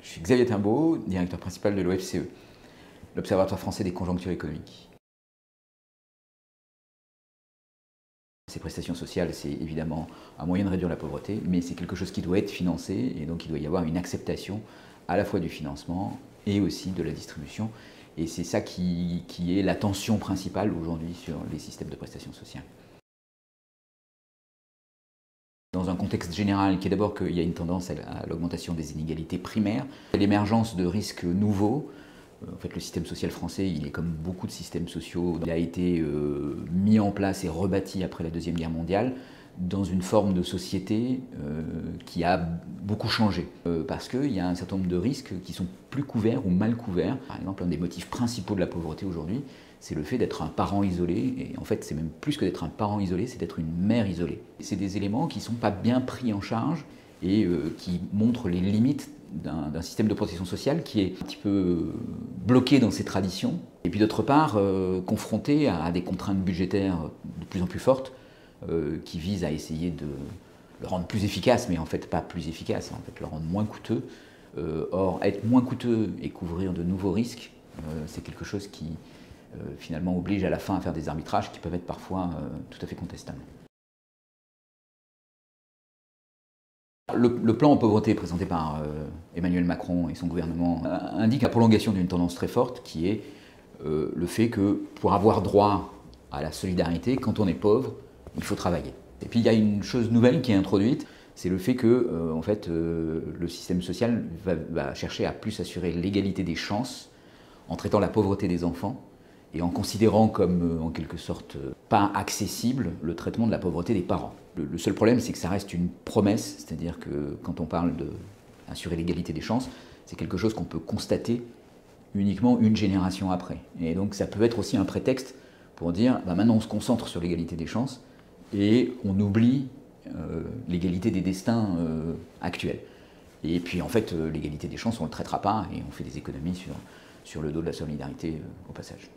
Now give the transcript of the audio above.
Je suis Xavier Timbaud, directeur principal de l'OFCE, l'Observatoire français des conjonctures économiques. Ces prestations sociales, c'est évidemment un moyen de réduire la pauvreté, mais c'est quelque chose qui doit être financé, et donc il doit y avoir une acceptation à la fois du financement et aussi de la distribution. Et c'est ça qui est la tension principale aujourd'hui sur les systèmes de prestations sociales. Dans un contexte général qui est d'abord qu'il y a une tendance à l'augmentation des inégalités primaires, l'émergence de risques nouveaux. En fait, le système social français, il est comme beaucoup de systèmes sociaux, il a été mis en place et rebâti après la Deuxième Guerre mondiale dans une forme de société qui a beaucoup changé. Parce qu'il y a un certain nombre de risques qui sont plus couverts ou mal couverts. Par exemple, un des motifs principaux de la pauvreté aujourd'hui, c'est le fait d'être un parent isolé. Et en fait, c'est même plus que d'être un parent isolé, c'est d'être une mère isolée. C'est des éléments qui ne sont pas bien pris en charge et qui montrent les limites d'un système de protection sociale qui est un petit peu bloqué dans ses traditions, et puis d'autre part confronté à des contraintes budgétaires de plus en plus fortes qui visent à essayer de le rendre plus efficace, mais en fait pas plus efficace, en fait le rendre moins coûteux. Or, être moins coûteux et couvrir de nouveaux risques, c'est quelque chose qui finalement oblige à la fin à faire des arbitrages qui peuvent être parfois tout à fait contestables. Le plan en pauvreté présenté par Emmanuel Macron et son gouvernement indique la prolongation d'une tendance très forte qui est le fait que pour avoir droit à la solidarité, quand on est pauvre, il faut travailler. Et puis il y a une chose nouvelle qui est introduite, c'est le fait que en fait, le système social va chercher à plus assurer l'égalité des chances en traitant la pauvreté des enfants et en considérant comme, en quelque sorte, pas accessible le traitement de la pauvreté des parents. Le seul problème, c'est que ça reste une promesse, c'est-à-dire que quand on parle d'assurer l'égalité des chances, c'est quelque chose qu'on peut constater uniquement une génération après. Et donc ça peut être aussi un prétexte pour dire, bah maintenant on se concentre sur l'égalité des chances et on oublie l'égalité des destins actuels. Et puis en fait, l'égalité des chances, on ne le traitera pas et on fait des économies sur le dos de la solidarité au passage.